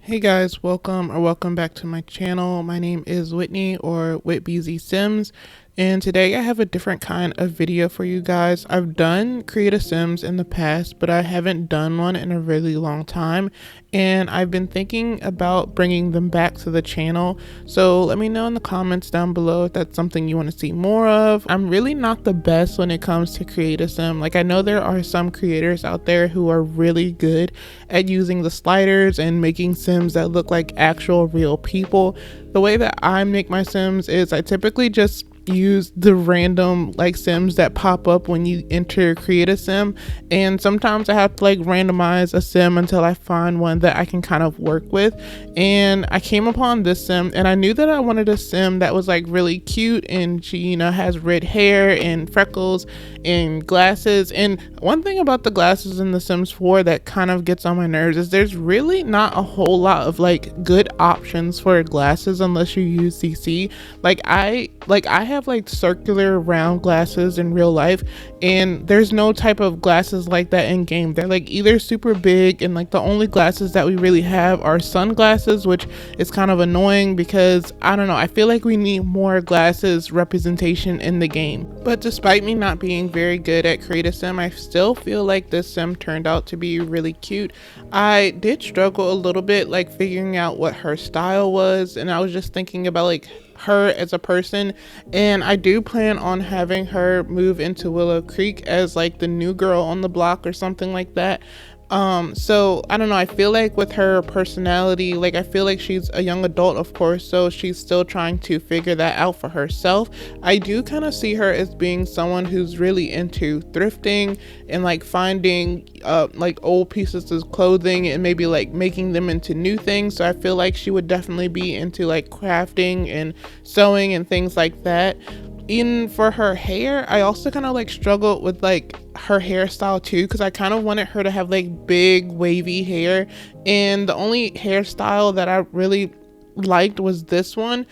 Hey guys, welcome back to my channel. My name is Whitney or Whitbeezy Sims, and today I have a different kind of video for you guys. I've done Create Sims in the past, but I haven't done one in a really long time, and I've been thinking about bringing them back to the channel. So let me know in the comments down below if that's something you want to see more of. I'm really not the best when it comes to Create a Sim. Like, I know there are some creators out there who are really good at using the sliders and making Sims that look like actual real people. The way that I make my Sims is I typically just use the random like Sims that pop up when you enter Create a Sim, and sometimes I have to like randomize a Sim until I find one that I can kind of work with. And I came upon this Sim and I knew that I wanted a Sim that was like really cute, and she, you know, has red hair and freckles and glasses. And one thing about the glasses in the Sims 4 that kind of gets on my nerves is there's really not a whole lot of like good options for glasses unless you use CC. I have like circular round glasses in real life, and there's no type of glasses like that in game. They're like either super big, and like the only glasses that we really have are sunglasses, which is kind of annoying because I don't know, I feel like we need more glasses representation in the game. But despite me not being very good at Create a Sim, I still feel like this Sim turned out to be really cute. I did struggle a little bit like figuring out what her style was, and I was just thinking about like her as a person, and I do plan on having her move into Willow Creek as like the new girl on the block or something like that. So I don't know, I feel like with her personality, like I feel like she's a young adult, of course, so she's still trying to figure that out for herself. I do kind of see her as being someone who's really into thrifting and like finding like old pieces of clothing and maybe like making them into new things. So I feel like she would definitely be into like crafting and sewing and things like that. In for her hair, I also kind of like struggled with like her hairstyle too, because I kind of wanted her to have like big wavy hair, and the only hairstyle that I really liked was this one.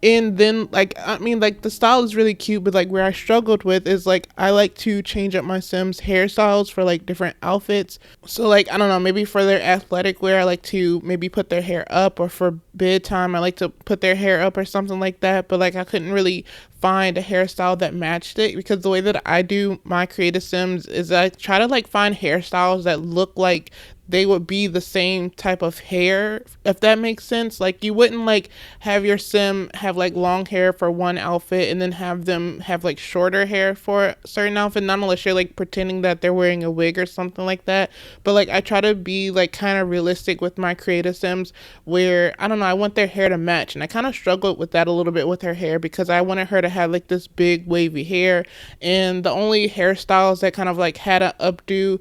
And then like, I mean, like the style is really cute, but like where I struggled with is like I like to change up my Sims hairstyles for like different outfits. So like, I don't know, maybe for their athletic wear I like to maybe put their hair up, or for bedtime I like to put their hair up or something like that. But like I couldn't really find a hairstyle that matched it, because the way that I do my creative Sims is I try to like find hairstyles that look like they would be the same type of hair, if that makes sense. Like you wouldn't like have your Sim have like long hair for one outfit and then have them have like shorter hair for a certain outfit, not unless you're like pretending that they're wearing a wig or something like that. But like I try to be like kind of realistic with my creative Sims, where I don't know, I want their hair to match, and I kind of struggled with that a little bit with her hair because I wanted her to have like this big wavy hair, and the only hairstyles that kind of like had an updo,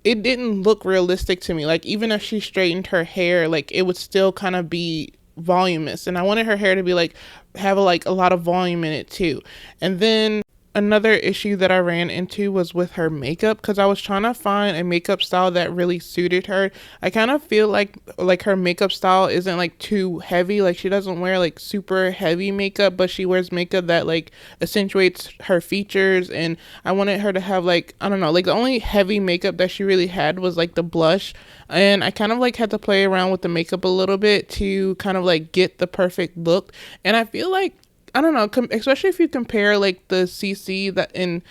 it didn't look realistic to me. Like even if she straightened her hair, like it would still kind of be voluminous, and I wanted her hair to be like have like a lot of volume in it too. And then another issue that I ran into was with her makeup, because I was trying to find a makeup style that really suited her. I kind of feel like her makeup style isn't like too heavy. Like she doesn't wear like super heavy makeup, but she wears makeup that like accentuates her features. And I wanted her to have like, I don't know, like the only heavy makeup that she really had was like the blush, and I kind of like had to play around with the makeup a little bit to kind of like get the perfect look. And I feel like, I don't know, especially if you compare like the CC that and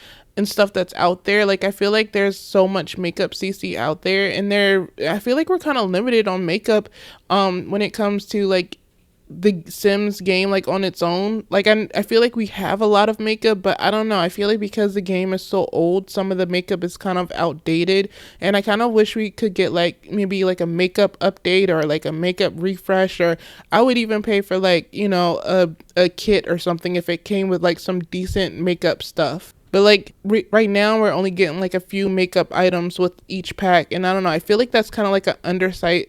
stuff that's out there. Like I feel like there's so much makeup CC out there, and I feel like we're kind of limited on makeup when it comes to like the Sims game, like on its own. Like I feel like we have a lot of makeup, but I don't know, I feel like because the game is so old, some of the makeup is kind of outdated, and I kind of wish we could get like maybe like a makeup update or like a makeup refresh, or I would even pay for like, you know, a kit or something if it came with like some decent makeup stuff. But like right now we're only getting like a few makeup items with each pack, and I don't know, I feel like that's kind of like an undersight,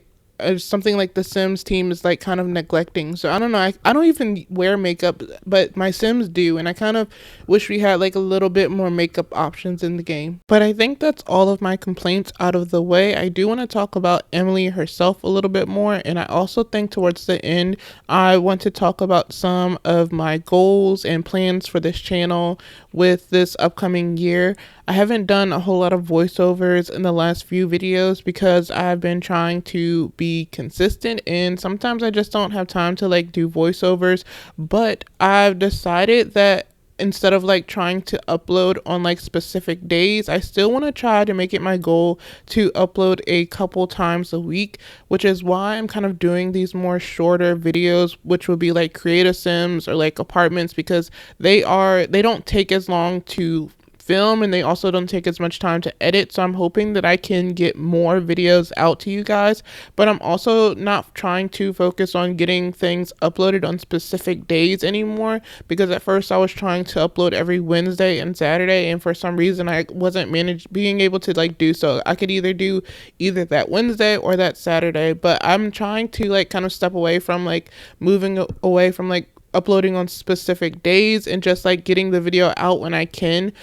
something like the Sims team is like kind of neglecting. So I don't know, I don't even wear makeup, but my Sims do, and I kind of wish we had like a little bit more makeup options in the game. But I think that's all of my complaints out of the way. I do want to talk about Emily herself a little bit more, and I also think towards the end I want to talk about some of my goals and plans for this channel with this upcoming year. I haven't done a whole lot of voiceovers in the last few videos because I've been trying to be consistent, and sometimes I just don't have time to like do voiceovers. But I've decided that instead of like trying to upload on like specific days, I still want to try to make it my goal to upload a couple times a week, which is why I'm kind of doing these more shorter videos, which will be like creative sims or like apartments, because they don't take as long to film, and they also don't take as much time to edit. So I'm hoping that I can get more videos out to you guys, but I'm also not trying to focus on getting things uploaded on specific days anymore, because at first I was trying to upload every Wednesday and Saturday, and for some reason I wasn't being able to like do so. I could either do either that Wednesday or that Saturday, but I'm trying to like kind of step away from like moving away from like uploading on specific days and just like getting the video out when I can.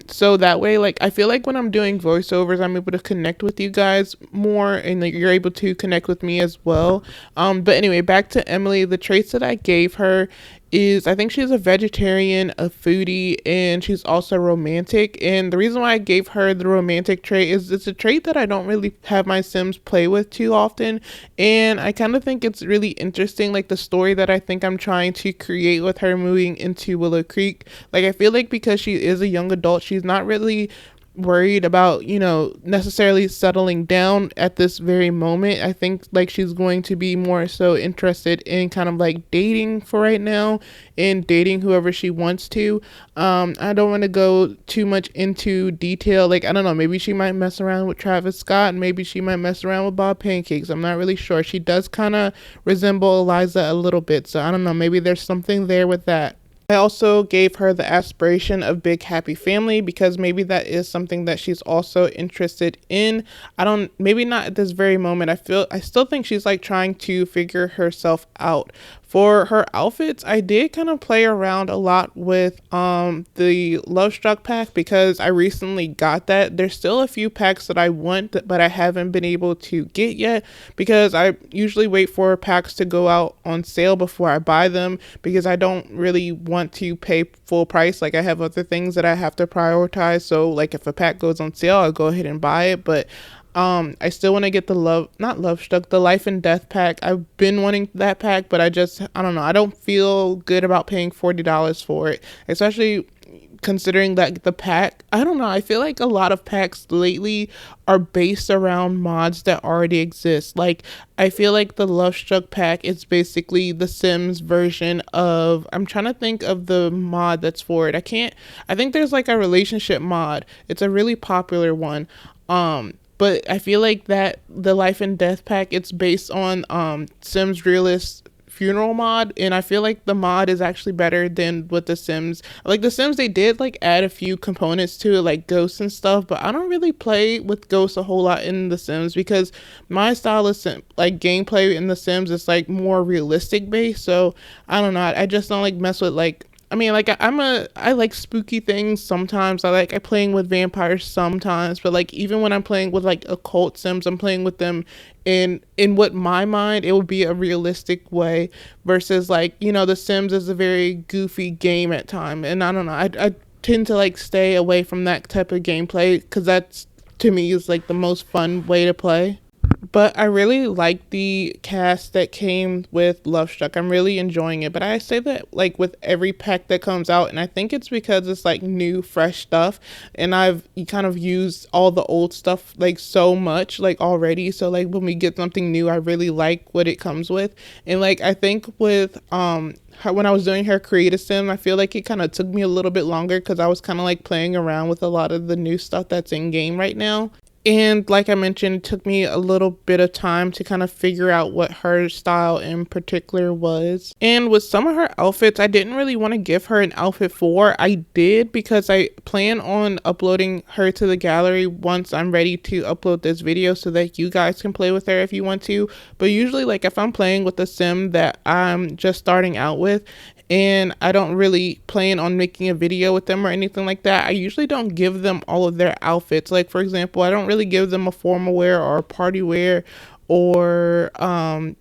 So that way, like, I feel like when I'm doing voiceovers, I'm able to connect with you guys more, and like you're able to connect with me as well. But anyway, back to Emily. The traits that I gave her is, I think she's a vegetarian, a foodie, and she's also romantic. And the reason why I gave her the romantic trait is it's a trait that I don't really have my Sims play with too often. And I kind of think it's really interesting, like the story that I think I'm trying to create with her moving into Willow Creek. Like, I feel like because she is a young adult, she's not really worried about, you know, necessarily settling down at this very moment. I think like she's going to be more so interested in kind of like dating for right now, and dating whoever she wants to. I don't want to go too much into detail. Like, I don't know, maybe she might mess around with Travis Scott, and maybe she might mess around with Bob Pancakes. I'm not really sure. She does kind of resemble Eliza a little bit, so I don't know, maybe there's something there with that. I also gave her the aspiration of big happy family, because maybe that is something that she's also interested in. Maybe not at this very moment. I still think she's like trying to figure herself out. For her outfits, I did kind of play around a lot with the Love Struck pack, because I recently got that. There's still a few packs that I want, but I haven't been able to get yet, because I usually wait for packs to go out on sale before I buy them, because I don't really want to pay full price. Like, I have other things that I have to prioritize. So like if a pack goes on sale, I'll go ahead and buy it. But I still want to get the the Life and Death pack. I've been wanting that pack, but I don't know. I don't feel good about paying $40 for it, especially considering that the pack, I don't know, I feel like a lot of packs lately are based around mods that already exist. Like, I feel like the Love Struck pack is basically the Sims version of, I'm trying to think of the mod that's for it. I think there's like a relationship mod. It's a really popular one. But I feel like that the Life and Death pack, it's based on Sims Realist funeral mod, and I feel like the mod is actually better than what the Sims, like the Sims, they did like add a few components to it, like ghosts and stuff, but I don't really play with ghosts a whole lot in the Sims, because my style of like gameplay in the Sims is like more realistic based. So I don't know, I just don't like mess with like, I mean, like, I like spooky things sometimes. I playing with vampires sometimes, but like even when I'm playing with like occult Sims, I'm playing with them in what my mind it would be a realistic way, versus like, you know, the Sims is a very goofy game at time, and I don't know, I tend to like stay away from that type of gameplay, because that's, to me, is like the most fun way to play. But I really like the cast that came with Love Struck. I'm really enjoying it. But I say that like with every pack that comes out, and I think it's because it's like new, fresh stuff. And I've kind of used all the old stuff like so much like already. So like when we get something new, I really like what it comes with. And like I think with when I was doing her creative sim, I feel like it kind of took me a little bit longer, because I was kind of like playing around with a lot of the new stuff that's in game right now. And like I mentioned, it took me a little bit of time to kind of figure out what her style in particular was. And with some of her outfits, I didn't really want to give her an outfit for. I did, because I plan on uploading her to the gallery once I'm ready to upload this video, so that you guys can play with her if you want to. But usually, like if I'm playing with a sim that I'm just starting out with, and I don't really plan on making a video with them or anything like that, I usually don't give them all of their outfits. Like, for example, I don't really give them a formal wear or a party wear or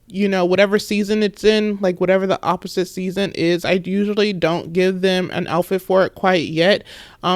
you know, whatever season it's in, like whatever the opposite season is. I usually don't give them an outfit for it quite yet,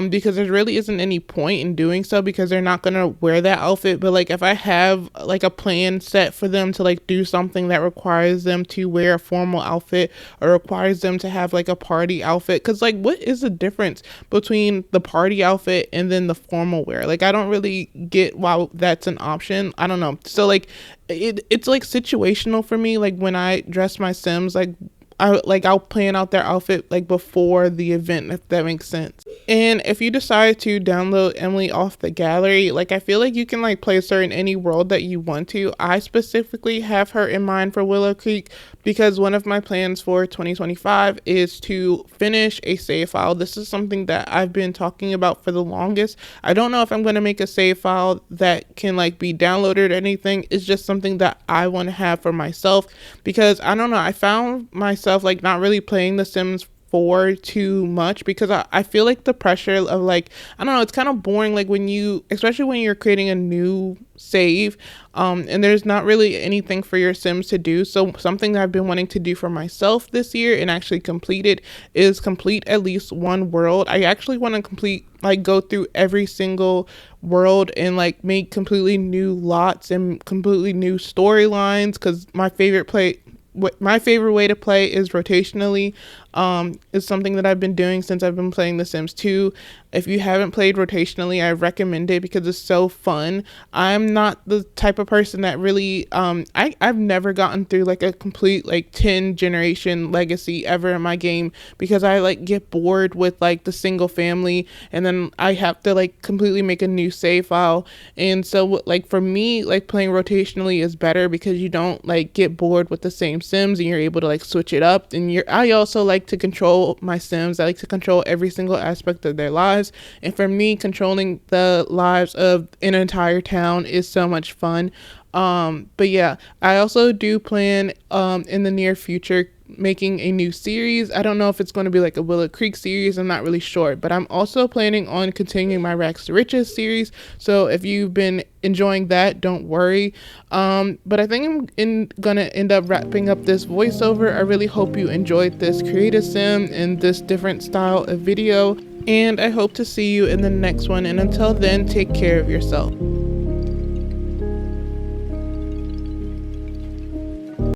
because there really isn't any point in doing so, because they're not gonna wear that outfit. But like if I have like a plan set for them to like do something that requires them to wear a formal outfit, or requires them to have like a party outfit, because like what is the difference between the party outfit and then the formal wear? Like I don't really get why that's an option. I don't know. So like it's like situational for me. Like when I dress my Sims, like I'll plan out their outfit like before the event, if that makes sense. And if you decide to download Emily off the gallery, like I feel like you can like place her in any world that you want to. I specifically have her in mind for Willow Creek, because one of my plans for 2025 is to finish a save file. This is something that I've been talking about for the longest. I don't know if I'm going to make a save file that can like be downloaded or anything. It's just something that I want to have for myself, because I don't know, I found myself like not really playing The Sims 4 too much, because I feel like the pressure of like, I don't know, it's kind of boring, like when you, especially when you're creating a new save, and there's not really anything for your Sims to do. So something that I've been wanting to do for myself this year and actually complete it is complete at least one world. I actually want to complete, like go through every single world and like make completely new lots and completely new storylines, because my favorite way to play is rotationally. Is something that I've been doing since I've been playing The Sims 2. If you haven't played rotationally, I recommend it because it's so fun. I'm not the type of person that really I've never gotten through like a complete like 10 generation legacy ever in my game, because I like get bored with like the single family, and then I have to like completely make a new save file. And so like for me, like playing rotationally is better, because you don't like get bored with the same Sims, and you're able to like switch it up. And I also like to control my Sims. I like to control every single aspect of their lives, and for me, controlling the lives of an entire town is so much fun. But yeah, I also do plan in the near future making a new series. I don't know if it's going to be like a Willow Creek series, I'm not really sure, but I'm also planning on continuing my Rags to Riches series. So if you've been enjoying that, don't worry. But I think I'm gonna end up wrapping up this voiceover. I really hope you enjoyed this creative sim and this different style of video, and I hope to see you in the next one. And until then, take care of yourself.